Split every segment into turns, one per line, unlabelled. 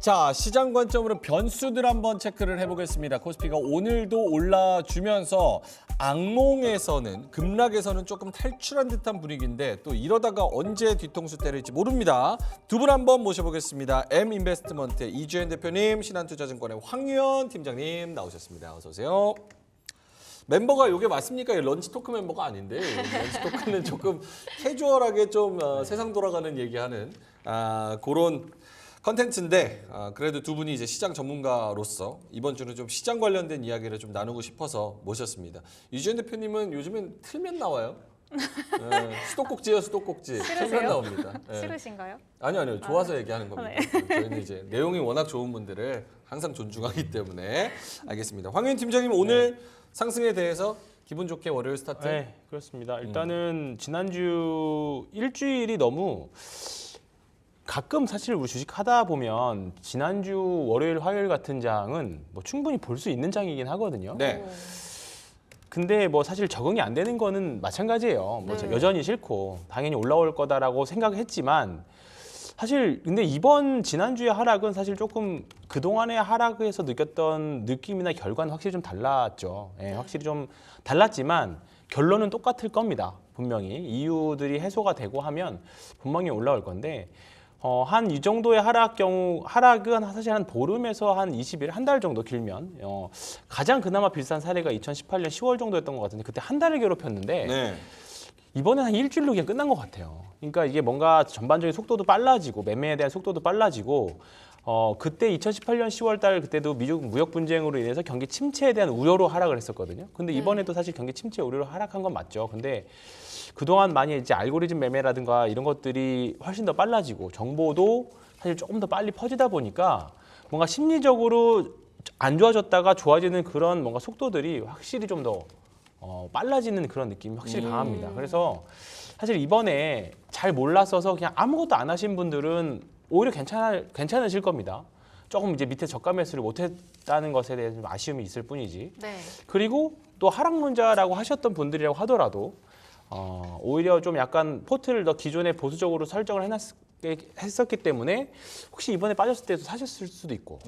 자, 시장 관점으로 변수들 한번 체크를 해보겠습니다. 코스피가 오늘도 올라주면서 악몽에서는 급락에서는 조금 탈출한 듯한 분위기인데 또 이러다가 언제 뒤통수 때릴지 모릅니다. 두 분 한번 모셔보겠습니다. M인베스트먼트의 이주연 대표님, 신한투자증권의 황유연 팀장님 나오셨습니다. 어서 오세요. 멤버가 이게 맞습니까? 런치 토크 멤버가 아닌데 런치 토크는 조금 캐주얼하게 좀 세상 돌아가는 얘기하는 그런 컨텐츠인데 그래도 두 분이 이제 시장 전문가로서 이번 주는 좀 시장 관련된 이야기를 좀 나누고 싶어서 모셨습니다. 이주연 대표님은 요즘엔 틀면 나와요. 네, 수도꼭지예요, 수도꼭지. 틀면 나옵니다. 네.
싫으신가요?
아니요. 좋아서 얘기하는 겁니다.
네.
저희는 이제 내용이 워낙 좋은 분들을 항상 존중하기 때문에 알겠습니다. 황윤 팀장님 오늘 상승에 대해서 기분 좋게 월요일 스타트.
네, 그렇습니다. 일단은 지난주 일주일이 너무 가끔 사실 우리 주식 하다 보면 지난주 월요일, 화요일 같은 장은 뭐 충분히 볼 수 있는 장이긴 하거든요.
네.
근데 뭐 사실 적응이 안 되는 거는 마찬가지예요. 뭐
네.
여전히 싫고 당연히 올라올 거다라고 생각했지만 사실 근데 이번 지난주의 하락은 사실 조금 그동안의 하락에서 느꼈던 느낌이나 결과는 확실히 좀 달랐죠. 예, 확실히 좀 달랐지만 결론은 똑같을 겁니다. 분명히 이유들이 해소가 되고 하면 분명히 올라올 건데 한 이 정도의 하락은 사실 한 보름에서 한 20일, 한 달 정도 길면 가장 그나마 비슷한 사례가 2018년 10월 정도였던 것 같은데 그때 한 달을 괴롭혔는데
네.
이번엔 한 일주일로 그냥 끝난 것 같아요. 그러니까 이게 뭔가 전반적인 속도도 빨라지고 매매에 대한 속도도 빨라지고 그때 2018년 10월 달 그때도 미국 무역 분쟁으로 인해서 경기 침체에 대한 우려로 하락을 했었거든요. 근데 이번에도 사실 경기 침체 우려로 하락한 건 맞죠. 근데 그동안 많이 이제 알고리즘 매매라든가 이런 것들이 훨씬 더 빨라지고 정보도 사실 조금 더 빨리 퍼지다 보니까 뭔가 심리적으로 안 좋아졌다가 좋아지는 그런 뭔가 속도들이 확실히 좀 더 빨라지는 그런 느낌이 확실히 강합니다. 그래서 사실 이번에 잘 몰랐어서 그냥 아무것도 안 하신 분들은 오히려 괜찮으실 겁니다. 조금 이제 밑에 저가 매수를 못했다는 것에 대해 좀 아쉬움이 있을 뿐이지.
네.
그리고 또 하락론자라고 하셨던 분들이라고 하더라도 오히려 좀 약간 포트를 더 기존에 보수적으로 설정을 했었기 때문에 혹시 이번에 빠졌을 때도 사셨을 수도 있고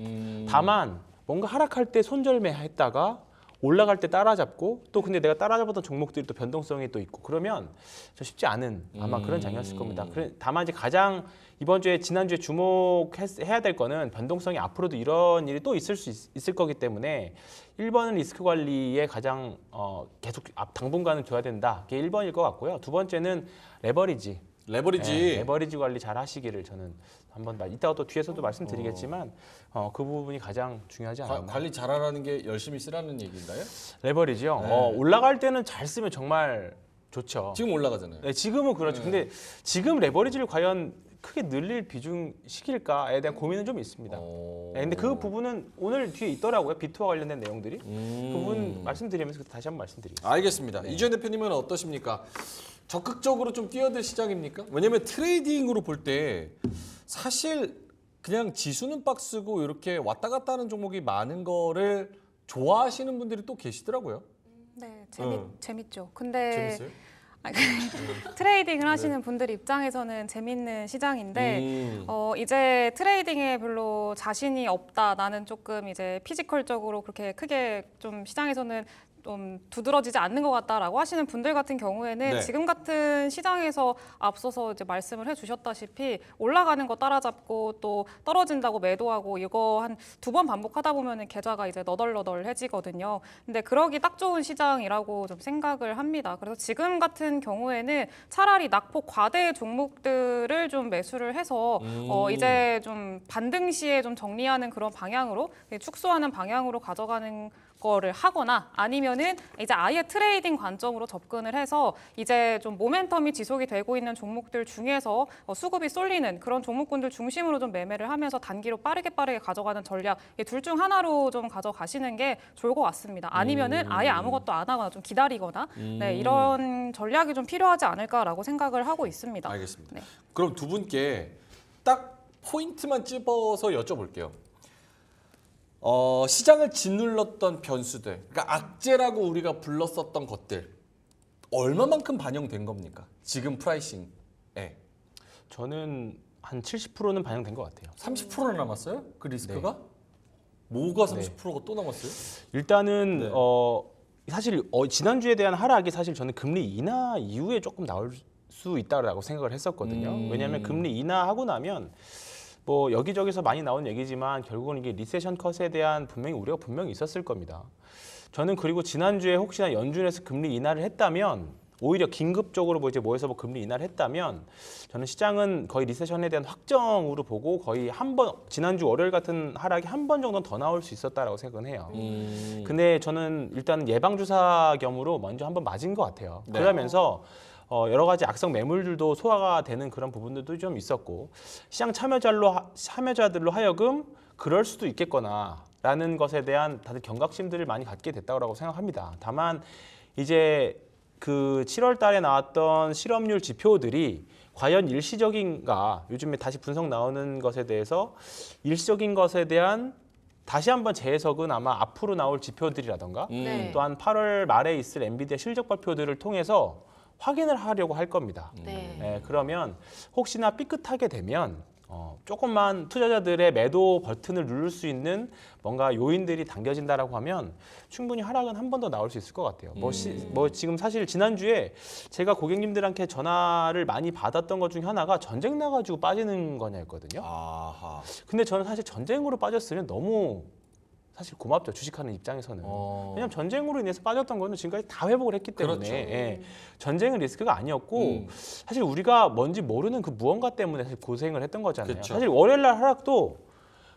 다만 뭔가 하락할 때 손절매했다가 올라갈 때 따라잡고 또 근데 내가 따라잡았던 종목들이 또 변동성이 또 있고 그러면 좀 쉽지 않은 아마 그런 장이었을 겁니다. 다만 이제 가장 이번 주에 지난주에 주목해야 될 거는 변동성이 앞으로도 이런 일이 또 있을 수 있을 거기 때문에 1번은 리스크 관리에 가장 계속 당분간은 둬야 된다. 그게 1번일 것 같고요. 두 번째는 레버리지. 레버리지 관리 잘 하시기를 저는 한번 이따가 또 뒤에서도 말씀드리겠지만 그 부분이 가장 중요하지 않나.
관리 잘하라는 게 열심히 쓰라는 얘기인가요?
레버리지요.
네.
올라갈 때는 잘 쓰면 정말 좋죠.
지금 올라가잖아요.
네, 지금은 그렇죠. 근데 지금 레버리지를 과연 크게 늘릴 비중 시킬까에 대한 고민은 좀 있습니다. 네, 근데 그 부분은 오늘 뒤에 있더라고요. 비트와 관련된 내용들이. 그 부분 말씀드리면서 다시 한번 말씀드리겠습니다.
알겠습니다. 이주연 대표님은 어떠십니까? 적극적으로 좀 뛰어들 시장입니까? 왜냐면 트레이딩으로 볼 때 사실 그냥 지수는 박스고 이렇게 왔다 갔다 하는 종목이 많은 거를 좋아하시는 분들이 또 계시더라고요.
네, 재밌죠. 근데
재밌어요?
트레이딩을 하시는 분들 입장에서는 재밌는 시장인데 이제 트레이딩에 별로 자신이 없다. 나는 조금 이제 피지컬적으로 그렇게 크게 좀 시장에서는 좀 두드러지지 않는 것 같다라고 하시는 분들 같은 경우에는
네.
지금 같은 시장에서 앞서서 이제 말씀을 해주셨다시피 올라가는 거 따라잡고 또 떨어진다고 매도하고 이거 한 2번 반복하다 보면은 계좌가 이제 너덜너덜해지거든요. 근데 그러기 딱 좋은 시장이라고 좀 생각을 합니다. 그래서 지금 같은 경우에는 차라리 낙폭 과대 종목들을 좀 매수를 해서 이제 좀 반등 시에 좀 정리하는 그런 방향으로 축소하는 방향으로 가져가는 거를 하거나 아니면은 이제 아예 트레이딩 관점으로 접근을 해서 이제 좀 모멘텀이 지속이 되고 있는 종목들 중에서 수급이 쏠리는 그런 종목군들 중심으로 좀 매매를 하면서 단기로 빠르게 가져가는 전략 둘 중 하나로 좀 가져가시는 게 좋을 것 같습니다. 아니면은 아예 아무것도 안 하거나 좀 기다리거나 네, 이런 전략이 좀 필요하지 않을까라고 생각을 하고 있습니다.
알겠습니다.
네.
그럼 두 분께 딱 포인트만 찝어서 여쭤볼게요. 시장을 짓눌렀던 변수들, 그러니까 악재라고 우리가 불렀었던 것들 얼마만큼 반영된 겁니까? 지금 프라이싱에.
저는 한 70%는 반영된 것 같아요.
30%나 남았어요? 그 리스크가? 뭐가 30%가 또 남았어요?
일단은
네.
사실 지난주에 대한 하락이 사실 저는 금리 인하 이후에 조금 나올 수 있다라고 생각을 했었거든요. 왜냐하면 금리 인하하고 나면 뭐 여기저기서 많이 나온 얘기지만 결국은 이게 리세션 컷에 대한 분명히 우려가 분명히 있었을 겁니다. 저는 그리고 지난주에 혹시나 연준에서 금리 인하를 했다면 오히려 긴급적으로 뭐 이제 모여서 뭐 금리 인하를 했다면 저는 시장은 거의 리세션에 대한 확정으로 보고 거의 한 번 지난주 월요일 같은 하락이 한 번 정도는 더 나올 수 있었다라고 생각은 해요. 근데 저는 일단 예방 주사 겸으로 먼저 한번 맞은 것 같아요.
네.
그러면서 여러 가지 악성 매물들도 소화가 되는 그런 부분들도 좀 있었고 시장 참여자들로 하여금 그럴 수도 있겠거나라는 것에 대한 다들 경각심들을 많이 갖게 됐다고 생각합니다. 다만 이제 그 7월 달에 나왔던 실업률 지표들이 과연 일시적인가 요즘에 다시 분석 나오는 것에 대해서 일시적인 것에 대한 다시 한번 재해석은 아마 앞으로 나올 지표들이라던가
네.
또한 8월 말에 있을 엔비디아 실적 발표들을 통해서 확인을 하려고 할 겁니다.
네.
그러면 혹시나 삐끗하게 되면 조금만 투자자들의 매도 버튼을 누를 수 있는 뭔가 요인들이 당겨진다라고 하면 충분히 하락은 한 번 더 나올 수 있을 것 같아요. 뭐 지금 사실 지난주에 제가 고객님들한테 전화를 많이 받았던 것 중에 하나가 전쟁 나가지고 빠지는 거냐였거든요.
아하.
근데 저는 사실 전쟁으로 빠졌으면 너무 사실 고맙죠. 주식하는 입장에서는. 왜냐하면 전쟁으로 인해서 빠졌던 거는 지금까지 다 회복을 했기 때문에
그렇죠.
전쟁은 리스크가 아니었고 사실 우리가 뭔지 모르는 그 무언가 때문에 사실 고생을 했던 거잖아요.
그쵸.
사실 월요일 날 하락도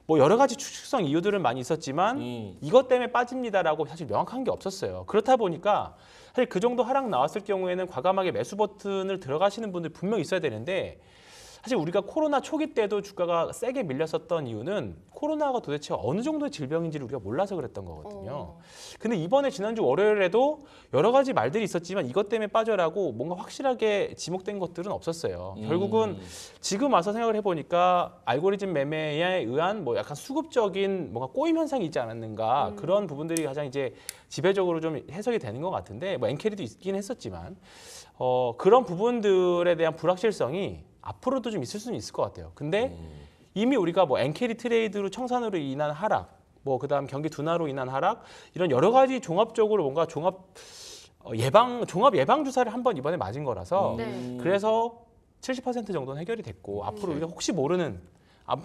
뭐 여러 가지 추측성 이유들은 많이 있었지만 이것 때문에 빠집니다라고 사실 명확한 게 없었어요. 그렇다 보니까 사실 그 정도 하락 나왔을 경우에는 과감하게 매수 버튼을 들어가시는 분들 분명히 있어야 되는데 사실 우리가 코로나 초기 때도 주가가 세게 밀렸었던 이유는 코로나가 도대체 어느 정도의 질병인지를 우리가 몰라서 그랬던 거거든요. 근데 이번에 지난주 월요일에도 여러 가지 말들이 있었지만 이것 때문에 빠져라고 뭔가 확실하게 지목된 것들은 없었어요. 결국은 지금 와서 생각을 해보니까 알고리즘 매매에 의한 뭐 약간 수급적인 뭔가 꼬임 현상이 있지 않았는가 그런 부분들이 가장 이제 지배적으로 좀 해석이 되는 것 같은데 뭐 엔캐리도 있긴 했었지만 그런 부분들에 대한 불확실성이 앞으로도 좀 있을 수는 있을 것 같아요. 근데 이미 우리가 뭐 엔캐리 트레이드로 청산으로 인한 하락, 뭐 그다음 경기 둔화로 인한 하락 이런 여러 가지 종합적으로 뭔가 종합 예방 주사를 한번 이번에 맞은 거라서
네.
그래서 70% 정도는 해결이 됐고 앞으로 우리가 혹시 모르는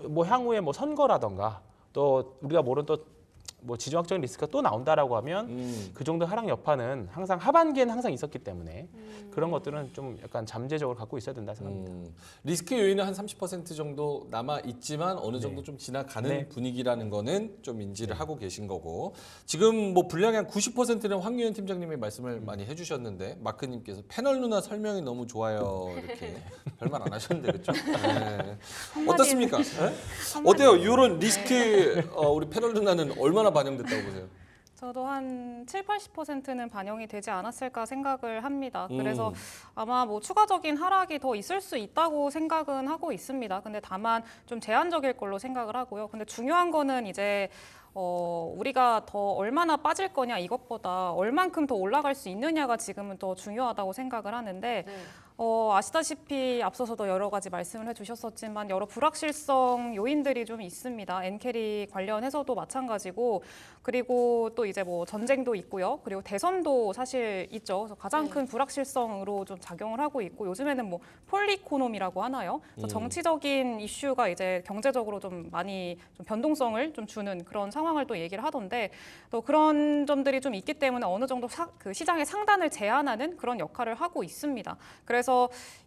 뭐 향후에 뭐 선거라던가 또 우리가 모르는 또 뭐 지정학적인 리스크가 또 나온다라고 하면 그 정도 하락 여파는 항상 하반기에는 항상 있었기 때문에 그런 것들은 좀 약간 잠재적으로 갖고 있어야 된다 생각합니다.
리스크 요인은 한 30% 정도 남아 있지만 어느 정도 좀 지나가는
네.
분위기라는 거는 좀 인지를 하고 계신 거고 지금 뭐 분량의 한 90%는 황유현 팀장님이 말씀을 많이 해주셨는데 마크님께서 패널 누나 설명이 너무 좋아요 이렇게 별말 안 하셨는데 그렇죠? 네. 어떻습니까? 네? 어때요? 이런 리스크 우리 패널 누나는 얼마나 반영됐다고 보세요?
저도 한 7, 80%는 반영이 되지 않았을까 생각을 합니다. 그래서 아마 뭐 추가적인 하락이 더 있을 수 있다고 생각은 하고 있습니다. 근데 다만 좀 제한적일 걸로 생각을 하고요. 근데 중요한 거는 이제 우리가 더 얼마나 빠질 거냐 이것보다 얼만큼 더 올라갈 수 있느냐가 지금은 더 중요하다고 생각을 하는데
네.
아시다시피 앞서서도 여러 가지 말씀을 해주셨었지만 여러 불확실성 요인들이 좀 있습니다. 엔캐리 관련해서도 마찬가지고 그리고 또 이제 뭐 전쟁도 있고요. 그리고 대선도 사실 있죠. 그래서 가장 큰 불확실성으로 좀 작용을 하고 있고 요즘에는 뭐 폴리코노미라고 하나요? 그래서 정치적인 이슈가 이제 경제적으로 좀 많이 좀 변동성을 좀 주는 그런 상황을 또 얘기를 하던데 또 그런 점들이 좀 있기 때문에 어느 정도 그 시장의 상단을 제한하는 그런 역할을 하고 있습니다. 그래서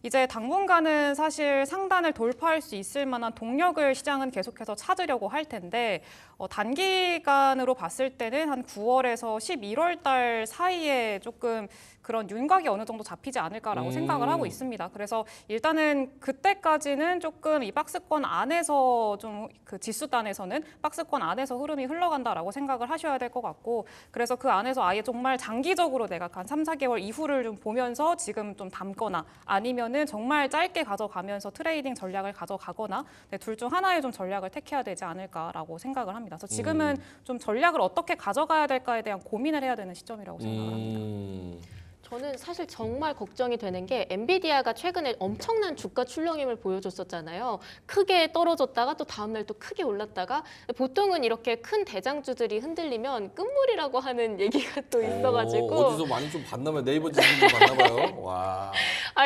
이제 당분간은 사실 상단을 돌파할 수 있을 만한 동력을 시장은 계속해서 찾으려고 할 텐데 단기간으로 봤을 때는 한 9월에서 11월 달 사이에 조금 그런 윤곽이 어느 정도 잡히지 않을까라고 생각을 하고 있습니다. 그래서 일단은 그때까지는 조금 이 박스권 안에서 좀 그 지수단에서는 박스권 안에서 흐름이 흘러간다라고 생각을 하셔야 될 것 같고 그래서 그 안에서 아예 정말 장기적으로 내가 한 3, 4개월 이후를 좀 보면서 지금 좀 담거나 아니면은 정말 짧게 가져가면서 트레이딩 전략을 가져가거나 둘 중 하나의 좀 전략을 택해야 되지 않을까라고 생각을 합니다. 그래서 지금은 좀 전략을 어떻게 가져가야 될까에 대한 고민을 해야 되는 시점이라고 생각을 합니다.
저는 사실 정말 걱정이 되는 게 엔비디아가 최근에 엄청난 주가 출렁임을 보여줬었잖아요. 크게 떨어졌다가 또 다음날 또 크게 올랐다가 보통은 이렇게 큰 대장주들이 흔들리면 끝물이라고 하는 얘기가 또 있어가지고
어디서 많이 좀 봤나봐요. 네이버 지금 좀 봤나봐요. 와.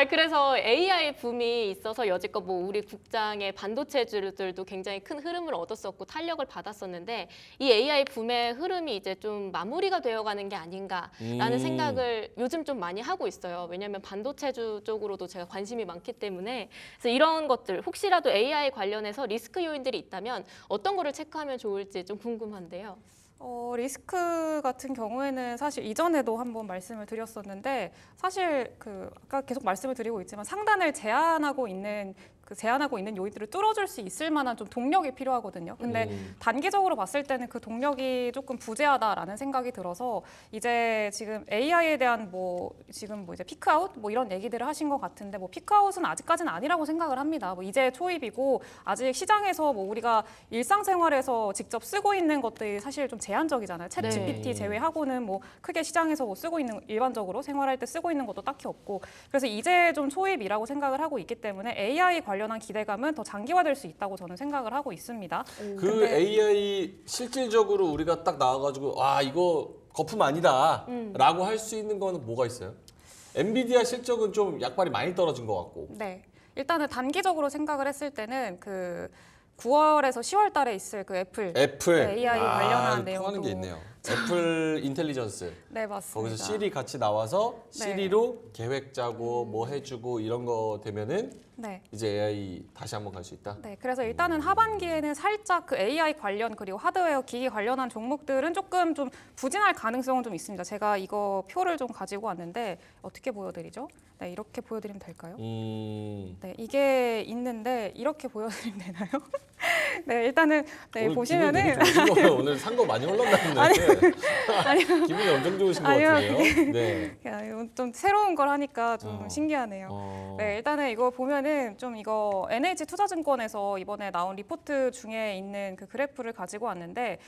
그래서 AI 붐이 있어서 여지껏 뭐 우리 국장의 반도체주들도 굉장히 큰 흐름을 얻었었고 탄력을 받았었는데 이 AI 붐의 흐름이 이제 좀 마무리가 되어가는 게 아닌가라는 생각을 요즘 좀 많이 하고 있어요. 왜냐하면 반도체주 쪽으로도 제가 관심이 많기 때문에 그래서 이런 것들 혹시라도 AI 관련해서 리스크 요인들이 있다면 어떤 거를 체크하면 좋을지 좀 궁금한데요.
리스크 같은 경우에는 사실 이전에도 한번 말씀을 드렸었는데 사실 아까 계속 말씀을 드리고 있지만 상단을 제한하고 있는 요인들을 뚫어줄 수 있을 만한 좀 동력이 필요하거든요. 근데 단기적으로 봤을 때는 그 동력이 조금 부재하다라는 생각이 들어서 이제 지금 AI에 대한 지금 이제 피크아웃 이런 얘기들을 하신 것 같은데 피크아웃은 아직까지는 아니라고 생각을 합니다. 이제 초입이고 아직 시장에서 우리가 일상생활에서 직접 쓰고 있는 것들이 사실 좀 제한적이잖아요. 챗 GPT 제외하고는 크게 시장에서 쓰고 있는 일반적으로 생활할 때 쓰고 있는 것도 딱히 없고 그래서 이제 좀 초입이라고 생각을 하고 있기 때문에 AI 관련한 기대감은 더 장기화될 수 있다고 저는 생각을 하고 있습니다.
그 AI 실질적으로 우리가 딱 나와가지고 이거 거품 아니다라고 할 수 있는 거는 뭐가 있어요? 엔비디아 실적은 좀 약발이 많이 떨어진 것 같고.
네, 일단은 단기적으로 생각을 했을 때는 9월에서 10월 달에 있을 애플 AI 관련한 내용도
통하는 게 있네요. 애플 인텔리전스.
네, 맞습니다.
거기서 시리 같이 나와서 시리로 계획 짜고 뭐 해주고 이런 거 되면은 이제 AI 다시 한번 갈 수 있다.
네, 그래서 일단은 하반기에는 살짝 AI 관련 그리고 하드웨어 기기 관련한 종목들은 조금 좀 부진할 가능성은 좀 있습니다. 제가 이거 표를 좀 가지고 왔는데 어떻게 보여드리죠? 네, 이렇게 보여드리면 될까요? 네, 이게 있는데 이렇게 보여드리면 되나요? 네, 일단은 보시면은
오늘 산 거 많이 올랐나는데 기분이 엄청 좋으신 것 같은데요. 네.
좀 새로운 걸 하니까 좀 신기하네요. 네, 일단은 이거 보면은 좀 이거 NH투자증권에서 이번에 나온 리포트 중에 있는 그 그래프를 가지고 왔는데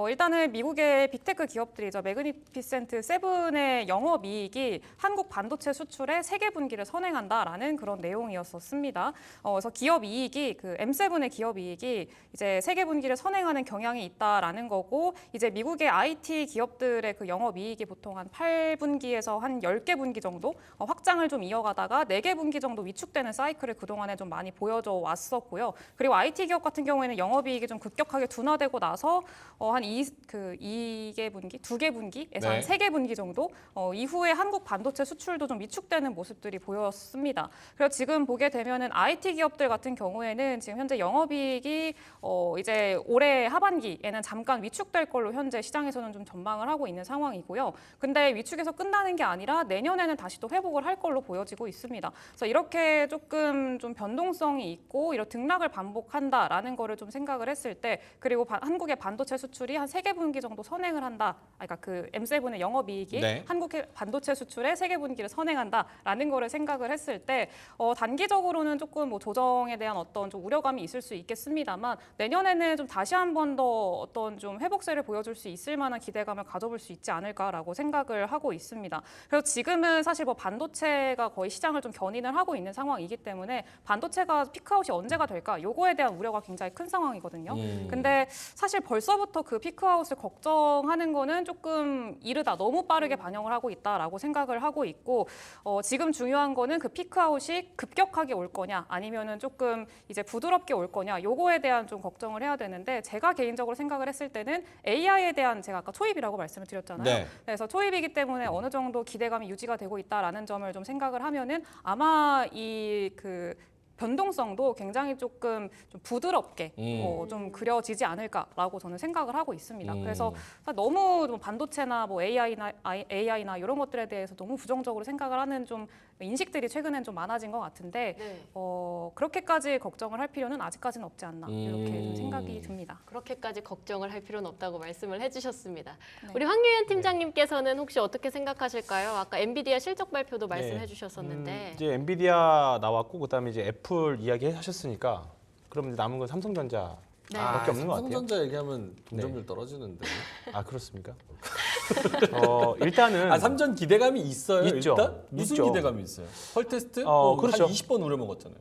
일단은 미국의 빅테크 기업들이죠. 매그니피센트 세븐의 영업이익이 한국 반도체 수출의 세계 분기를 선행한다라는 그런 내용이었었습니다. 그래서 기업이익이 M7의 기업이익이 이제 세계 분기를 선행하는 경향이 있다라는 거고 이제 미국의 IT 기업들의 그 영업이익이 보통 한 8분기에서 한 10개 분기 정도 확장을 좀 이어가다가 4개 분기 정도 위축되는 사이클을 그동안에 좀 많이 보여줘 왔었고요. 그리고 IT 기업 같은 경우에는 영업이익이 좀 급격하게 둔화되고 나서 한 2개 분기, 2개 분기에서 한 3개 분기 정도 이후에 한국 반도체 수출도 좀 위축되는 모습들이 보였습니다. 그래서 지금 보게 되면은 IT 기업들 같은 경우에는 지금 현재 영업이익이 이제 올해 하반기에는 잠깐 위축될 걸로 현재 시장에서는 좀 전망을 하고 있는 상황이고요. 근데 위축에서 끝나는 게 아니라 내년에는 다시 또 회복을 할 걸로 보여지고 있습니다. 그래서 이렇게 조금 좀 변동성이 있고 이런 등락을 반복한다라는 거를 좀 생각을 했을 때 그리고 한국의 반도체 수출이 한 3개 분기 정도 선행을 한다. 그러니까 그 M7의 영업이익이 한국의 반도체 수출의 3개 분기를 선행한다라는 거를 생각을 했을 때 단기적으로는 조금 조정에 대한 어떤 좀 우려감이 있을 수 있겠습니다만 내년에는 좀 다시 한 번 더 어떤 좀 회복세를 보여줄 수 있을 만한 기대감을 가져볼 수 있지 않을까라고 생각을 하고 있습니다. 그래서 지금은 사실 반도체가 거의 시장을 좀 견인을 하고 있는 상황이기 때문에 반도체가 피크아웃이 언제가 될까 요거에 대한 우려가 굉장히 큰 상황이거든요. 근데 사실 벌써부터 그 피크아웃을 걱정하는 거는 조금 이르다. 너무 빠르게 반영을 하고 있다라고 생각을 하고 있고 지금 중요한 거는 그 피크아웃이 급격하게 올 거냐 아니면은 조금 이제 부드럽게 올 거냐 요거에 대한 좀 걱정을 해야 되는데 제가 개인적으로 생각을 했을 때는 AI에 대한 제가 아까 초입이라고 말씀을 드렸잖아요. 그래서 초입이기 때문에 어느 정도 기대감이 유지가 되고 있다라는 점을 좀 생각을 하면은 아마 이 변동성도 굉장히 조금 좀 부드럽게 좀 그려지지 않을까라고 저는 생각을 하고 있습니다. 그래서 너무 좀 반도체나 AI나 이런 것들에 대해서 너무 부정적으로 생각을 하는 좀 인식들이 최근엔 좀 많아진 것 같은데 그렇게까지 걱정을 할 필요는 아직까지는 없지 않나 이렇게 좀 생각이 듭니다.
그렇게까지 걱정을 할 필요는 없다고 말씀을 해주셨습니다. 우리 황유현 팀장님께서는 혹시 어떻게 생각하실까요? 아까 엔비디아 실적 발표도 말씀해 주셨었는데
이제 엔비디아 나왔고 그다음에 이제 애플 이야기 하셨으니까 그럼 이제 남은 건 삼성전자
네.
밖에 없는 것 같아요.
삼성전자 얘기하면 동점률 떨어지는데.
아 그렇습니까? 일단은
아, 삼전 기대감이 있어요.
있죠.
일단 무슨
있죠.
기대감이 있어요? 헐테스트?
그렇죠.
한 20번 우려 먹었잖아요.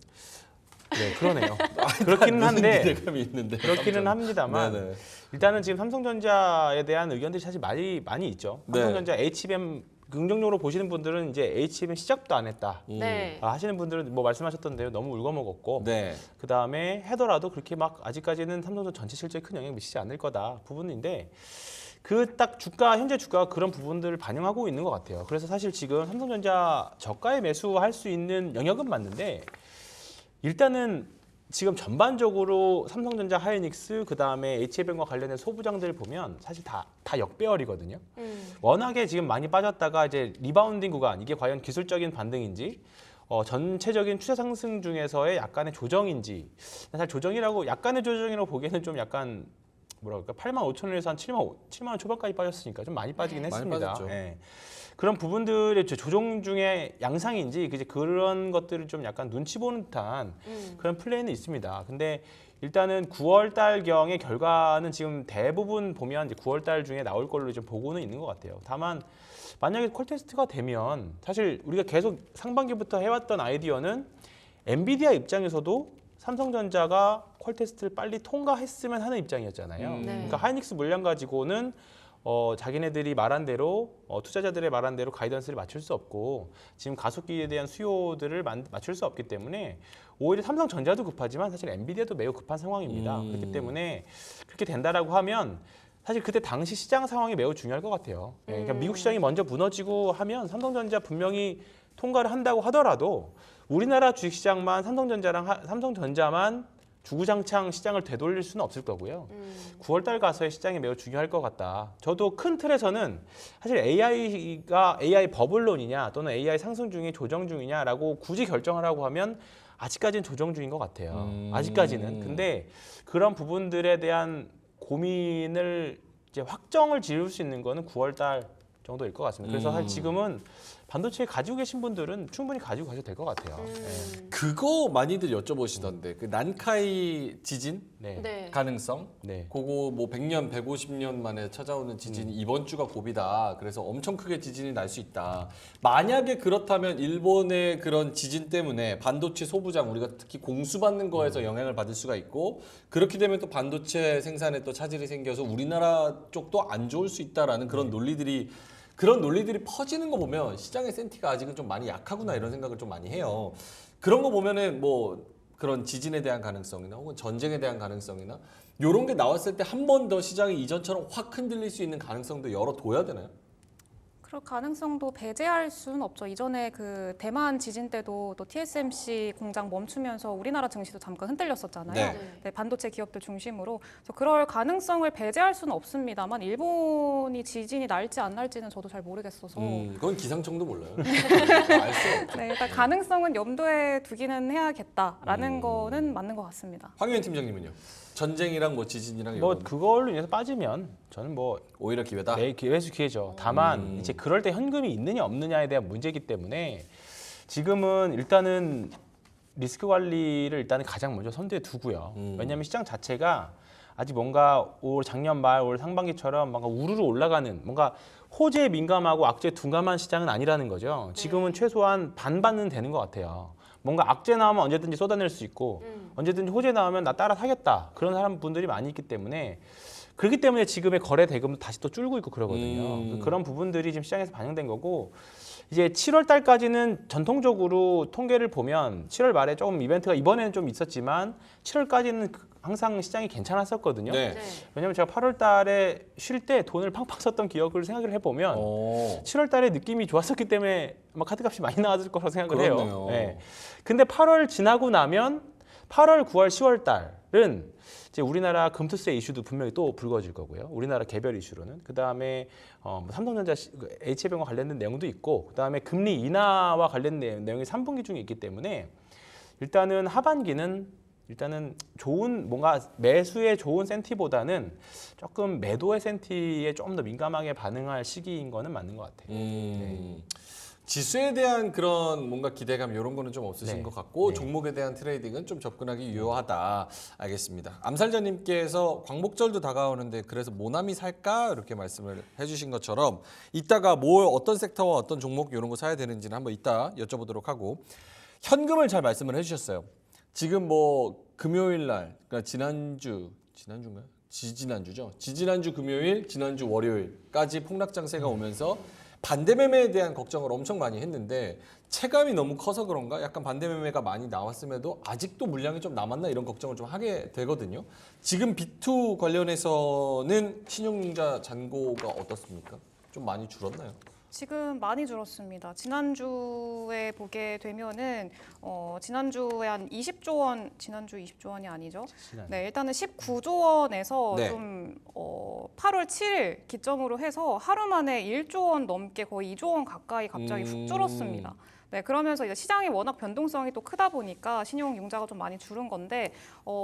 네 그러네요. 그렇기는
무슨
한데
기대감이 있는데.
그렇기는
삼전.
합니다만
네네.
일단은 지금 삼성전자에 대한 의견들이 사실 많이 있죠.
네.
삼성전자 HBM 긍정적으로 보시는 분들은 이제 HBM 시작도 안 했다.
네.
하시는 분들은 뭐 말씀하셨던데요. 너무 울거먹었고
네.
그 다음에 해더라도 그렇게 막 아직까지는 삼성전자 전체 실적에 큰 영향 미치지 않을 거다 부분인데 그 딱 현재 주가가 그런 부분들을 반영하고 있는 것 같아요. 그래서 사실 지금 삼성전자 저가에 매수할 수 있는 영역은 맞는데 일단은 지금 전반적으로 삼성전자, 하이닉스, 그 다음에 HBM과 관련된 소부장들을 보면 사실 다 역배열이거든요. 워낙에 지금 많이 빠졌다가 이제 리바운딩 구간 이게 과연 기술적인 반등인지 전체적인 추세 상승 중에서의 약간의 조정인지 사실 조정이라고 약간의 조정이라고 보기에는 좀 약간 뭐라 그럴까 85,000원에서 한 7만 원 초반까지 빠졌으니까 좀 많이 빠지긴
많이
했습니다.
빠졌죠.
예. 그런 부분들의 조정 중에 양상인지 이제 그런 것들을 좀 약간 눈치 보는 듯한 그런 플레이는 있습니다. 근데 일단은 9월 달경의 결과는 지금 대부분 보면 이제 9월 달 중에 나올 걸로 좀 보고는 있는 것 같아요. 다만 만약에 콜테스트가 되면 사실 우리가 계속 상반기부터 해왔던 아이디어는 엔비디아 입장에서도 삼성전자가 콜테스트를 빨리 통과했으면 하는 입장이었잖아요.
네.
그러니까 하이닉스 물량 가지고는 자기네들이 말한 대로 투자자들의 말한 대로 가이던스를 맞출 수 없고 지금 가속기에 대한 수요들을 맞출 수 없기 때문에 오히려 삼성전자도 급하지만 사실 엔비디아도 매우 급한 상황입니다. 그렇기 때문에 그렇게 된다라고 하면 사실 그때 당시 시장 상황이 매우 중요할 것 같아요. 그러니까 미국 시장이 먼저 무너지고 하면 삼성전자 분명히 통과를 한다고 하더라도 우리나라 주식시장만 삼성전자만 주구장창 시장을 되돌릴 수는 없을 거고요. 9월 달 가서의 시장이 매우 중요할 것 같다. 저도 큰 틀에서는 사실 AI가 AI 버블론이냐 또는 AI 상승 중에 조정 중이냐라고 굳이 결정하라고 하면 아직까지는 조정 중인 것 같아요. 아직까지는. 근데 그런 부분들에 대한 고민을 이제 확정을 지을 수 있는 거는 9월 달 정도일 것 같습니다. 그래서 사실 지금은 반도체 가지고 계신 분들은 충분히 가지고 가셔도 될 것 같아요.
그거 많이들 여쭤보시던데 그 난카이 지진
네.
네.
가능성?
네.
그거 뭐 100년, 150년 만에 찾아오는 지진이 이번 주가 고비다. 그래서 엄청 크게 지진이 날 수 있다. 만약에 그렇다면 일본의 그런 지진 때문에 반도체 소부장 우리가 특히 공수받는 거에서 영향을 받을 수가 있고 그렇게 되면 또 반도체 생산에 또 차질이 생겨서 우리나라 쪽도 안 좋을 수 있다라는 그런 논리들이 퍼지는 거 보면 시장의 센티가 아직은 좀 많이 약하구나 이런 생각을 좀 많이 해요. 그런 거 보면은 뭐 그런 지진에 대한 가능성이나 혹은 전쟁에 대한 가능성이나 이런 게 나왔을 때 한 번 더 시장이 이전처럼 확 흔들릴 수 있는 가능성도 열어둬야 되나요?
그럴 가능성도 배제할 수는 없죠. 이전에 그 대만 지진 때도 또 TSMC 공장 멈추면서 우리나라 증시도 잠깐 흔들렸었잖아요.
네.
네, 반도체 기업들 중심으로. 그래서 그럴 가능성을 배제할 수는 없습니다만 일본이 지진이 날지 안 날지는 저도 잘 모르겠어서
그건 기상청도 몰라요. 알수 없죠.
네, 일단 가능성은 염두에 두기는 해야겠다라는 거는 맞는 것 같습니다.
황윤 팀장님은요? 전쟁이랑 뭐 지진이랑
뭐
이런
그걸로 인해서 빠지면 저는 뭐
오히려 기회다.
매수 기회죠. 다만 이제 그럴 때 현금이 있느냐 없느냐에 대한 문제이기 때문에 지금은 일단은 리스크 관리를 일단은 가장 먼저 선두에 두고요. 왜냐하면 시장 자체가 아직 뭔가 올 작년 말 올 상반기처럼 뭔가 우르르 올라가는 뭔가 호재에 민감하고 악재에 둔감한 시장은 아니라는 거죠. 지금은 최소한 반반은 되는 것 같아요. 뭔가 악재 나오면 언제든지 쏟아낼 수 있고 언제든지 호재 나오면 나 따라 사겠다 그런 사람 분들이 많이 있기 때문에 그렇기 때문에 지금의 거래 대금도 다시 또 줄고 있고 그러거든요. 그런 부분들이 지금 시장에서 반영된 거고 이제 7월 달까지는 전통적으로 통계를 보면 7월 말에 조금 이벤트가 이번에는 좀 있었지만 7월까지는 항상 시장이 괜찮았었거든요.
네.
왜냐하면 제가 8월 달에 쉴 때 돈을 팡팡 썼던 기억을 생각을 해보면 7월 달에 느낌이 좋았었기 때문에 아마 카드값이 많이 나왔을 거라고 생각을
그렇네요.
해요. 네. 근데 8월 지나고 나면 8월, 9월, 10월 달은 이제 우리나라 금투세 이슈도 분명히 또 불거질 거고요. 우리나라 개별 이슈로는. 그다음에 삼성전자 HBM과 관련된 내용도 있고 그다음에 금리 인하와 관련된 내용이 3분기 중에 있기 때문에 일단은 하반기는 일단은 좋은 뭔가 매수의 좋은 센티보다는 조금 매도의 센티에 좀 더 민감하게 반응할 시기인 거는 맞는 것 같아요.
네. 지수에 대한 그런 뭔가 기대감 이런 거는 좀 없으신
네.
것 같고
네.
종목에 대한 트레이딩은 좀 접근하기 유효하다. 알겠습니다. 암살자님께서 광복절도 다가오는데 그래서 모나미 살까 이렇게 말씀을 해주신 것처럼 이따가 뭘 어떤 섹터와 어떤 종목 이런 거 사야 되는지는 한번 이따 여쭤보도록 하고 현금을 잘 말씀을 해주셨어요. 지금 뭐 금요일 날 그러니까 지난주인가요? 지지난주죠. 지지난주 금요일, 지난주 월요일까지 폭락 장세가 오면서 반대 매매에 대한 걱정을 엄청 많이 했는데 체감이 너무 커서 그런가 약간 반대 매매가 많이 나왔음에도 아직도 물량이 좀 남았나 이런 걱정을 좀 하게 되거든요. 지금 B2 관련해서는 신용융자 잔고가 어떻습니까? 좀 많이 줄었나요?
지금 많이 줄었습니다. 지난주에 보게 되면은 지난주에 한 20조 원, 지난주 20조 원이 아니죠. 네, 일단은 19조 원에서
네.
좀 8월 7일 기점으로 해서 하루 만에 1조 원 넘게 거의 2조 원 가까이 갑자기 훅 줄었습니다. 네, 그러면서 이제 시장이 워낙 변동성이 또 크다 보니까 신용 융자가 좀 많이 줄은 건데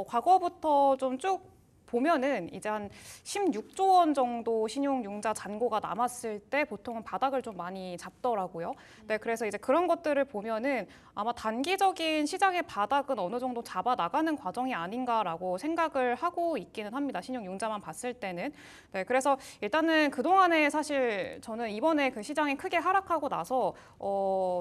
과거부터 좀 쭉 보면은 이제 한 16조 원 정도 신용융자 잔고가 남았을 때 보통은 바닥을 좀 많이 잡더라고요. 네, 그래서 이제 그런 것들을 보면은 아마 단기적인 시장의 바닥은 어느 정도 잡아 나가는 과정이 아닌가라고 생각을 하고 있기는 합니다. 신용융자만 봤을 때는. 네, 그래서 일단은 그동안에 사실 저는 이번에 그 시장이 크게 하락하고 나서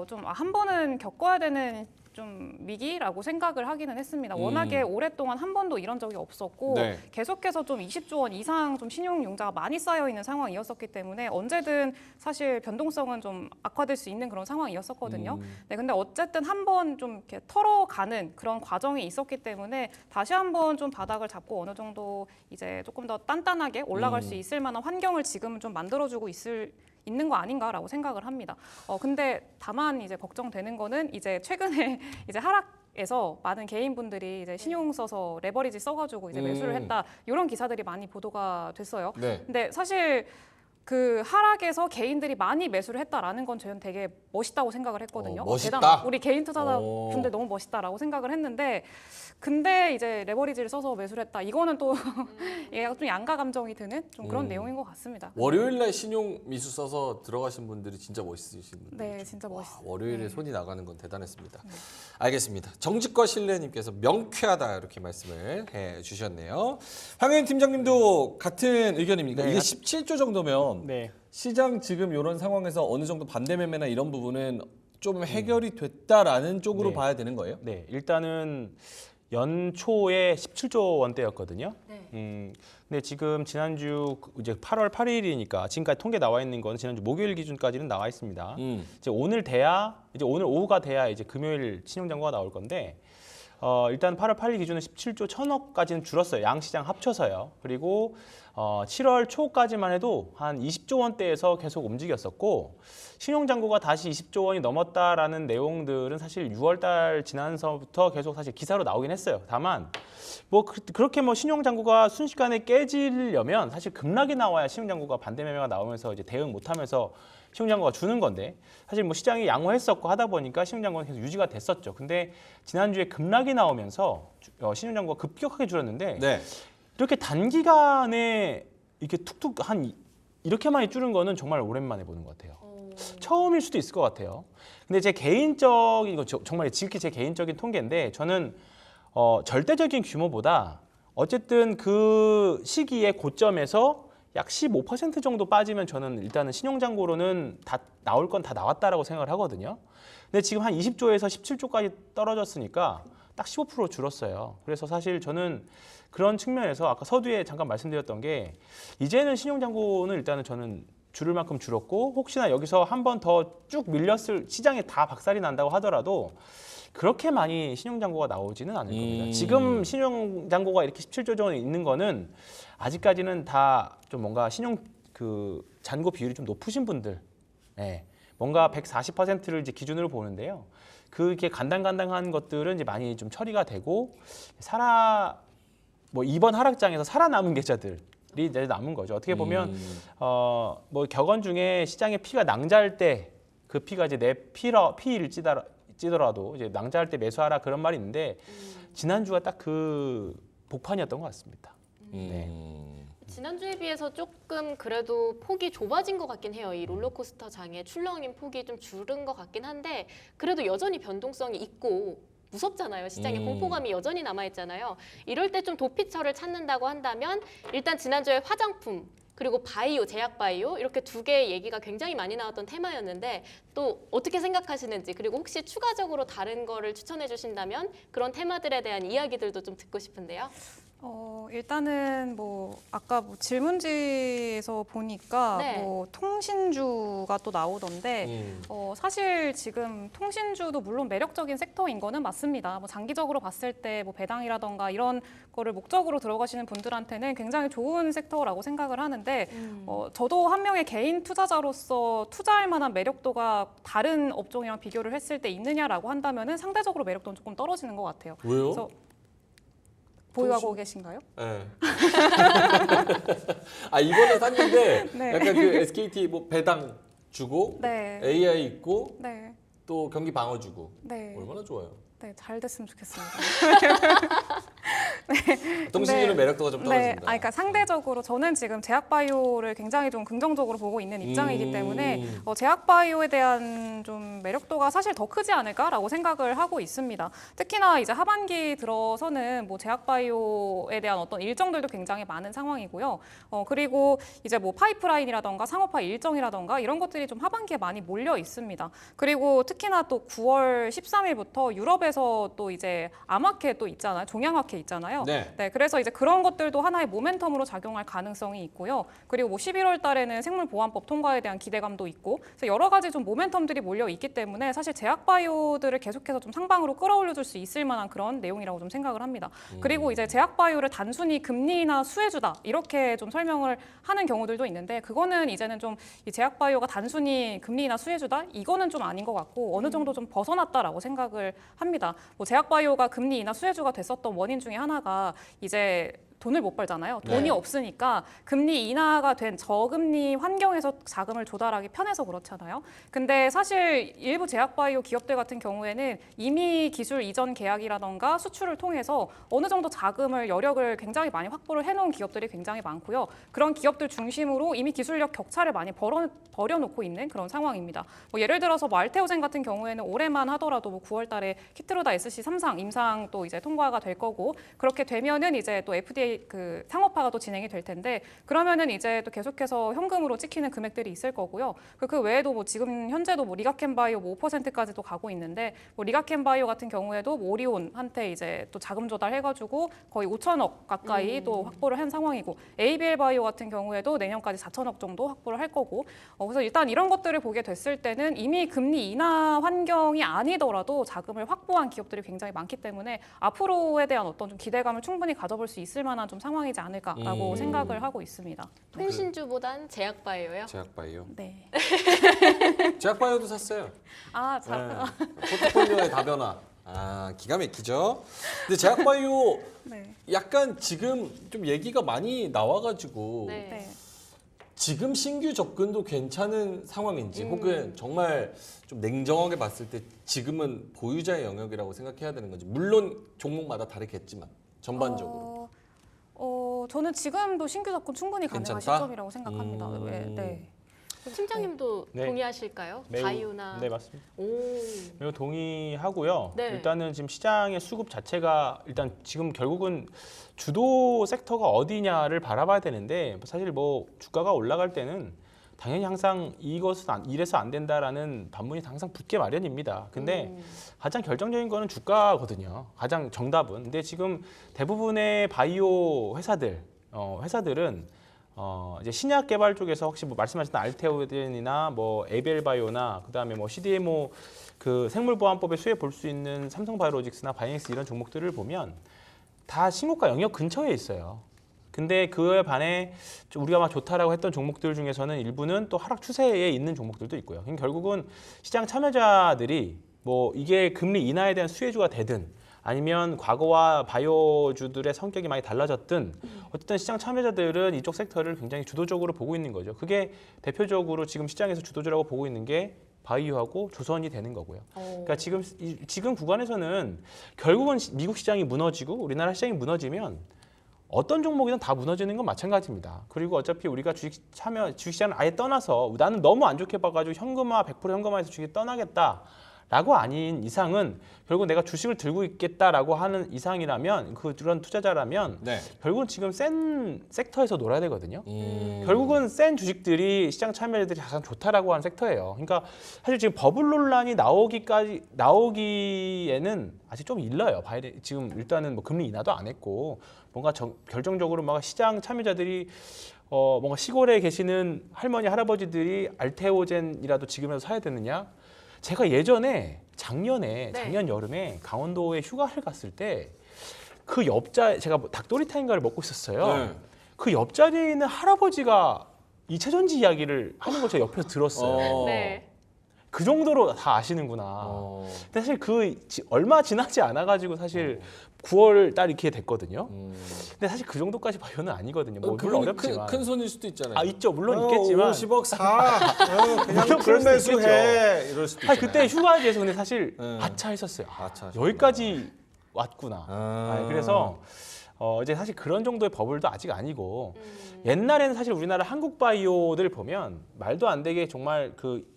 좀 한 번은 겪어야 되는 좀 위기라고 생각을 하기는 했습니다. 워낙에 오랫동안 한 번도 이런 적이 없었고
네.
계속해서 좀 20조 원 이상 좀 신용융자가 많이 쌓여 있는 상황이었었기 때문에 언제든 사실 변동성은 좀 악화될 수 있는 그런 상황이었었거든요. 네, 근데 어쨌든 한 번 좀 이렇게 털어가는 그런 과정이 있었기 때문에 다시 한번 좀 바닥을 잡고 어느 정도 이제 조금 더 단단하게 올라갈 수 있을 만한 환경을 지금은 좀 만들어주고 있는 거 아닌가라고 생각을 합니다. 근데 다만 이제 걱정되는 거는 이제 최근에 이제 하락에서 많은 개인분들이 이제 신용 써서 레버리지 써가지고 이제 매수를 했다 이런 기사들이 많이 보도가 됐어요.
네.
근데 사실 그 하락에서 개인들이 많이 매수를 했다라는 건 저는 되게 멋있다고 생각을 했거든요.
멋있다?
대단하다. 우리 개인 투자자
오.
분들 너무 멋있다라고 생각을 했는데 근데 이제 레버리지를 써서 매수를 했다. 이거는 또 얘가 좀 양가 감정이 드는 좀 그런 내용인 것 같습니다.
월요일날 신용 미수 써서 들어가신 분들이 진짜 멋있으신 분들.
네, 진짜 멋있어요.
월요일에 손이 나가는 건 대단했습니다. 알겠습니다. 정직과 신뢰님께서 명쾌하다 이렇게 말씀을 해주셨네요. 황현 팀장님도 같은 의견입니까?
네.
이게 17조 정도면
네.
시장 지금 이런 상황에서 어느 정도 반대 매매나 이런 부분은 좀 해결이 됐다라는 쪽으로
네.
봐야 되는 거예요?
네, 일단은 연초에 17조 원대였거든요.
네.
근데 지금 지난주 이제 8월 8일이니까 지금까지 통계 나와 있는 건 지난주 목요일 기준까지는 나와 있습니다. 이제 오늘 돼야 이제 오늘 오후가 돼야 이제 금요일 신용잔고가 나올 건데 일단 8월 8일 기준은 17조 1,000억까지는 줄었어요. 양시장 합쳐서요. 그리고 7월 초까지만 해도 한 20조 원대에서 계속 움직였었고 신용잔고가 다시 20조 원이 넘었다라는 내용들은 사실 6월 달 지나서부터 계속 사실 기사로 나오긴 했어요. 다만 뭐 그렇게 뭐 신용잔고가 순식간에 깨지려면 사실 급락이 나와야 신용잔고가 반대 매매가 나오면서 이제 대응 못하면서 신용잔고가 주는 건데 사실 뭐 시장이 양호했었고 하다 보니까 신용잔고는 계속 유지가 됐었죠. 근데 지난주에 급락이 나오면서 신용잔고가 급격하게 줄었는데
네.
이렇게 단기간에 이렇게 툭툭 이렇게 많이 줄은 거는 정말 오랜만에 보는 것 같아요. 처음일 수도 있을 것 같아요. 근데 제 개인적인 거 정말 지극히 제 개인적인 통계인데 저는 절대적인 규모보다 어쨌든 그 시기의 고점에서 약 15% 정도 빠지면 저는 일단은 신용잔고로는 다 나올 건 다 나왔다라고 생각을 하거든요. 근데 지금 한 20조에서 17조까지 떨어졌으니까 딱 15% 줄었어요. 그래서 사실 저는 그런 측면에서 아까 서두에 잠깐 말씀드렸던 게 이제는 신용잔고는 일단은 저는 줄을 만큼 줄었고 혹시나 여기서 한 번 더 쭉 밀렸을 시장에 다 박살이 난다고 하더라도 그렇게 많이 신용잔고가 나오지는 않을 겁니다. 지금 신용잔고가 이렇게 17조 정도 있는 거는 아직까지는 다 좀 뭔가 신용 그 잔고 비율이 좀 높으신 분들, 뭔가 140%를 이제 기준으로 보는데요. 그게 간당간당한 것들은 이제 많이 좀 처리가 되고 뭐 이번 하락장에서 살아남은 계좌들이 이제 남은 거죠. 어떻게 보면 뭐 격언 중에 시장의 피가 낭자할 때 그 피가 이제 내 피일지더라도 이제 낭자할 때 매수하라 그런 말이 있는데 지난주가 딱 그 복판이었던 것 같습니다. 네.
지난주에 비해서 조금 그래도 폭이 좁아진 것 같긴 해요. 이 롤러코스터 장의 출렁임 폭이 좀 줄은 것 같긴 한데 그래도 여전히 변동성이 있고 무섭잖아요. 시장에 공포감이 여전히 남아있잖아요. 이럴 때 좀 도피처를 찾는다고 한다면 일단 지난주에 화장품 그리고 바이오, 제약 바이오 이렇게 두 개의 얘기가 굉장히 많이 나왔던 테마였는데 또 어떻게 생각하시는지 그리고 혹시 추가적으로 다른 거를 추천해 주신다면 그런 테마들에 대한 이야기들도 좀 듣고 싶은데요.
일단은 뭐 아까 뭐 질문지에서 보니까
네.
뭐 통신주가 또 나오던데 사실 지금 통신주도 물론 매력적인 섹터인 거는 맞습니다. 뭐 장기적으로 봤을 때 뭐 배당이라던가 이런 거를 목적으로 들어가시는 분들한테는 굉장히 좋은 섹터라고 생각을 하는데 저도 한 명의 개인 투자자로서 투자할 만한 매력도가 다른 업종이랑 비교를 했을 때 있느냐라고 한다면은 상대적으로 매력도는 조금 떨어지는 것 같아요.
왜요?
그래서 보유하고 계신가요?
네. 아 이번에 샀는데
네.
약간 그 SKT 뭐 배당 주고
네.
AI 있고
네.
또 경기 방어 주고
네.
얼마나 좋아요.
네, 잘 됐으면 좋겠습니다.
통신주는 매력도가 좀
네,
떨어진다.
그러니까 상대적으로 저는 지금 제약바이오를 굉장히 좀 긍정적으로 보고 있는 입장이기 때문에 제약바이오에 대한 좀 매력도가 사실 더 크지 않을까라고 생각을 하고 있습니다. 특히나 이제 하반기 들어서는 뭐 제약바이오에 대한 어떤 일정들도 굉장히 많은 상황이고요. 그리고 이제 뭐 파이프라인이라던가 상업화 일정이라던가 이런 것들이 좀 하반기에 많이 몰려 있습니다. 그리고 특히나 또 9월 13일부터 유럽에서 또 이제 아마케 또 있잖아요. 종양학회 있잖아요.
네.
네, 그래서 이제 그런 것들도 하나의 모멘텀으로 작용할 가능성이 있고요. 그리고 뭐 11월 달에는 생물보안법 통과에 대한 기대감도 있고, 그래서 여러 가지 좀 모멘텀들이 몰려 있기 때문에 사실 제약바이오들을 계속해서 좀 상방으로 끌어올려줄 수 있을 만한 그런 내용이라고 좀 생각을 합니다. 그리고 이제 제약바이오를 단순히 금리나 수혜주다 이렇게 좀 설명을 하는 경우들도 있는데 그거는 이제는 좀 이 제약바이오가 단순히 금리나 수혜주다 이거는 좀 아닌 것 같고 어느 정도 좀 벗어났다라고 생각을 합니다. 뭐 제약바이오가 금리 인하 수혜주가 됐었던 원인 중에 하나가 이제 돈을 못 벌잖아요. 돈이
네.
없으니까 금리 인하가 된 저금리 환경에서 자금을 조달하기 편해서 그렇잖아요. 근데 사실 일부 제약바이오 기업들 같은 경우에는 이미 기술 이전 계약이라던가 수출을 통해서 어느 정도 자금을 여력을 굉장히 많이 확보를 해놓은 기업들이 굉장히 많고요. 그런 기업들 중심으로 이미 기술력 격차를 많이 벌여놓고 있는 그런 상황입니다. 뭐 예를 들어서 뭐 알테오젠 같은 경우에는 올해만 하더라도 뭐 9월 달에 키트루다 SC 3상 임상 또 이제 통과가 될 거고 그렇게 되면은 이제 또 FDA 그 상업화가 또 진행이 될 텐데 그러면은 이제 또 계속해서 현금으로 찍히는 금액들이 있을 거고요. 그 외에도 뭐 지금 현재도 뭐 리가켄바이오 뭐 5%까지도 가고 있는데 뭐 리가켄바이오 같은 경우에도 뭐 오리온한테 이제 또 자금 조달해가지고 거의 5천억 가까이 또 확보를 한 상황이고 ABL 바이오 같은 경우에도 내년까지 4천억 정도 확보를 할 거고 그래서 일단 이런 것들을 보게 됐을 때는 이미 금리 인하 환경이 아니더라도 자금을 확보한 기업들이 굉장히 많기 때문에 앞으로에 대한 어떤 좀 기대감을 충분히 가져볼 수 있을 만한 좀 상황이지 않을까라고 생각을 하고 있습니다.
통신주보단 제약바이오요?
제약바이오.
네.
제약바이오도 샀어요.
아,
네. 포트폴리오의 다변화. 아 기가 막히죠. 근데 제약바이오
네.
약간 지금 좀 얘기가 많이 나와가지고
네.
네.
지금 신규 접근도 괜찮은 상황인지 혹은 정말 좀 냉정하게 봤을 때 지금은 보유자의 영역이라고 생각해야 되는 건지 물론 종목마다 다르겠지만 전반적으로
저는 지금도 신규 접근 충분히 가능한
괜찮다?
시점이라고 생각합니다. 네.
팀장님도
네.
동의하실까요?
매우-
바이오나
네, 맞습니다.
오.
매우 동의하고요.
네.
일단은 지금 시장의 수급 자체가 일단 지금 결국은 주도 섹터가 어디냐를 바라봐야 되는데 사실 뭐 주가가 올라갈 때는 당연히 항상 이래서 안 된다라는 반문이 항상 붙게 마련입니다. 근데 가장 결정적인 거는 주가거든요. 가장 정답은. 근데 지금 대부분의 바이오 회사들은 이제 신약 개발 쪽에서 혹시 뭐 말씀하셨던 알테오젠이나 뭐 에벨 바이오나 그다음에 뭐 CDMO 그 생물보안법에 수혜 볼 수 있는 삼성바이오로직스나 바이넥스 이런 종목들을 보면 다 신고가 영역 근처에 있어요. 근데 그에 반해 우리가 막 좋다라고 했던 종목들 중에서는 일부는 또 하락 추세에 있는 종목들도 있고요. 그러니까 결국은 시장 참여자들이 뭐 이게 금리 인하에 대한 수혜주가 되든 아니면 과거와 바이오주들의 성격이 많이 달라졌든 어쨌든 시장 참여자들은 이쪽 섹터를 굉장히 주도적으로 보고 있는 거죠. 그게 대표적으로 지금 시장에서 주도주라고 보고 있는 게 바이오하고 조선이 되는 거고요. 그러니까 지금 구간에서는 결국은 미국 시장이 무너지고 우리나라 시장이 무너지면 어떤 종목이든 다 무너지는 건 마찬가지입니다. 그리고 어차피 우리가 주식시장을 아예 떠나서 나는 너무 안 좋게 봐가지고 현금화 100% 현금화해서 주식에 떠나겠다라고 아닌 이상은 결국 내가 주식을 들고 있겠다라고 하는 이상이라면 그런 투자자라면
네.
결국은 지금 센 섹터에서 놀아야 되거든요. 결국은 센 주식들이 시장 참여자들이 가장 좋다라고 하는 섹터예요. 그러니까 사실 지금 버블 논란이 나오기에는 아직 좀 일러요. 지금 일단은 뭐 금리 인하도 안 했고 뭔가 결정적으로 막 시장 참여자들이 뭔가 시골에 계시는 할머니 할아버지들이 알테오젠이라도 지금이라도 사야 되느냐? 제가 예전에 작년 여름에 강원도에 휴가를 갔을 때 그 제가 닭도리탕인가를 먹고 있었어요.
네.
그 옆자리에 있는 할아버지가 2차 전지 이야기를 하는 걸 제가 옆에서 들었어요.
네.
그 정도로 다 아시는구나. 근데 사실 얼마 지나지 않아가지고 사실 9월 달 이렇게 됐거든요. 근데 사실 그 정도까지 바이오는 아니거든요. 뭐 물론 어렵지만.
큰 손일 수도 있잖아요.
아 있죠. 물론 있겠지만.
50억 사. 그냥
물론 그럴 수도
풀매수해. 이럴 수도 있잖아요.
그때 휴가지에서 근데 사실
네.
아차했었어요.
아차.
여기까지 왔구나.
아.
그래서 이제 사실 그런 정도의 버블도 아직 아니고 옛날에는 사실 우리나라 한국 바이오들 보면 말도 안 되게 정말 그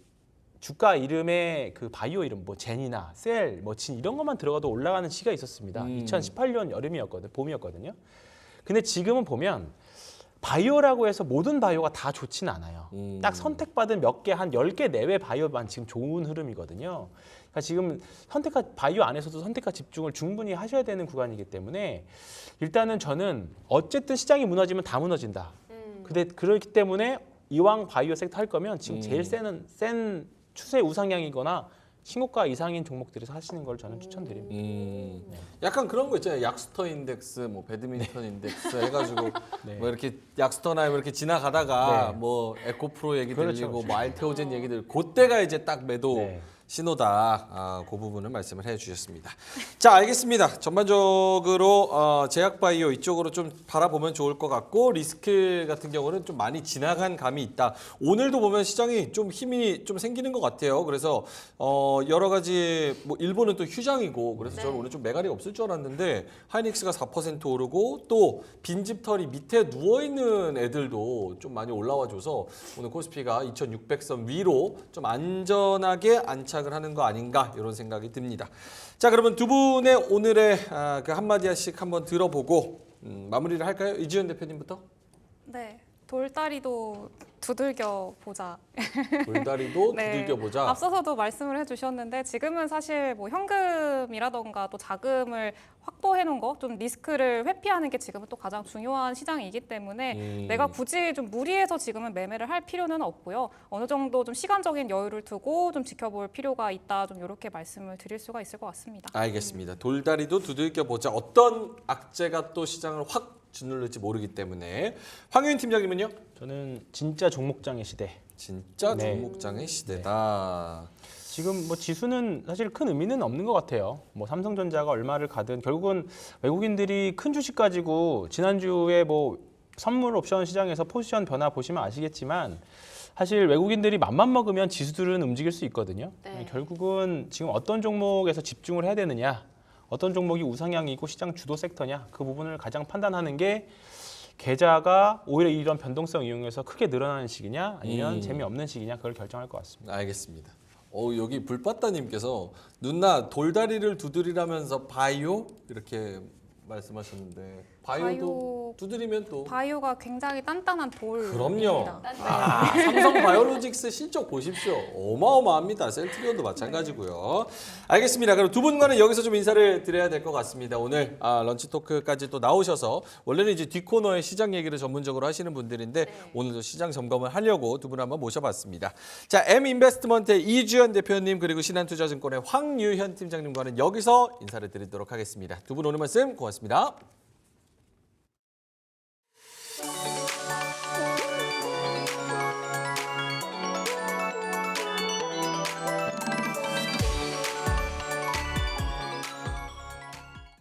주가 이름에 그 바이오 이름 뭐 젠이나 셀, 뭐 진 이런 것만 들어가도 올라가는 시기가 있었습니다. 2018년 봄이었거든요. 근데 지금은 보면 바이오라고 해서 모든 바이오가 다 좋지는 않아요. 딱 선택받은 몇 개, 한 10개 내외 바이오만 지금 좋은 흐름이거든요. 그러니까 지금 바이오 안에서도 선택과 집중을 충분히 하셔야 되는 구간이기 때문에 일단은 저는 어쨌든 시장이 무너지면 다 무너진다. 근데 그렇기 때문에 이왕 바이오 섹터 할 거면 지금 제일 센 추세 우상향이거나 신고가 이상인 종목들에서 하시는 걸 저는 추천드립니다.
약간 그런 거 있잖아요. 약스터 인덱스, 뭐 배드민턴 인덱스 해가지고
네.
뭐 이렇게 약스터나 이렇게 지나가다가
네.
뭐 에코프로 얘기
그렇죠,
들리고
그렇죠.
뭐 알테오젠 얘기 들리고 그때가 이제 딱 매도
네.
신호다. 그 부분을 말씀을 해주셨습니다. 자, 알겠습니다. 전반적으로 제약바이오 이쪽으로 좀 바라보면 좋을 것 같고 리스크 같은 경우는 좀 많이 지나간 감이 있다. 오늘도 보면 시장이 좀 힘이 좀 생기는 것 같아요. 그래서 여러 가지 뭐 일본은 또 휴장이고 그래서 저는 오늘 좀 매갈이 없을 줄 알았는데 하이닉스가 4% 오르고 또 빈집털이 밑에 누워 있는 애들도 좀 많이 올라와줘서 오늘 코스피가 2,600선 위로 좀 안전하게 안착을 하는 거 아닌가 이런 생각이 듭니다. 자, 그러면 두 분의 오늘의 그 한마디씩 한번 들어보고 마무리를 할까요? 이지연 대표님부터.
네, 돌다리도 두들겨 보자.
돌다리도
네,
두들겨 보자.
앞서서도 말씀을 해주셨는데 지금은 사실 뭐 현금이라던가 또 자금을 확보해 놓은 거, 좀 리스크를 회피하는 게 지금은 또 가장 중요한 시장이기 때문에 내가 굳이 좀 무리해서 지금은 매매를 할 필요는 없고요. 어느 정도 좀 시간적인 여유를 두고 좀 지켜볼 필요가 있다. 좀 이렇게 말씀을 드릴 수가 있을 것 같습니다.
알겠습니다. 돌다리도 두들겨 보자. 어떤 악재가 또 시장을 확 짓누를지 모르기 때문에 황윤 팀장님은요?
저는 진짜 종목장의 시대.
진짜
네.
종목장의 시대다.
지금 뭐 지수는 사실 큰 의미는 없는 것 같아요. 뭐 삼성전자가 얼마를 가든 결국은 외국인들이 큰 주식 가지고 지난주에 뭐 선물 옵션 시장에서 포지션 변화 보시면 아시겠지만 사실 외국인들이 맘만 먹으면 지수들은 움직일 수 있거든요.
네.
결국은 지금 어떤 종목에서 집중을 해야 되느냐, 어떤 종목이 우상향이고 시장 주도 섹터냐 그 부분을 가장 판단하는 게 계좌가 오히려 이런 변동성 이용해서 크게 늘어나는 시기냐 아니면 재미없는 시기냐 그걸 결정할 것 같습니다.
알겠습니다. 여기 불빠따님께서 누나 돌다리를 두드리라면서 바이오 이렇게 말씀하셨는데 바이오도 두드리면 또
바이오가 굉장히 단단한 돌입니다.
그럼요. 삼성 바이오로직스 실적 보십시오. 어마어마합니다. 셀트리온도 마찬가지고요. 알겠습니다. 그럼 두 분과는 여기서 좀 인사를 드려야 될 것 같습니다. 오늘 런치 토크까지 또 나오셔서 원래는 이제 뒷코너에 시장 얘기를 전문적으로 하시는 분들인데 오늘도 시장 점검을 하려고 두 분 한번 모셔봤습니다. 자, M인베스트먼트의 이주연 대표님 그리고 신한투자증권의 황유현 팀장님과는 여기서 인사를 드리도록 하겠습니다. 두 분 오늘 말씀 고맙습니다.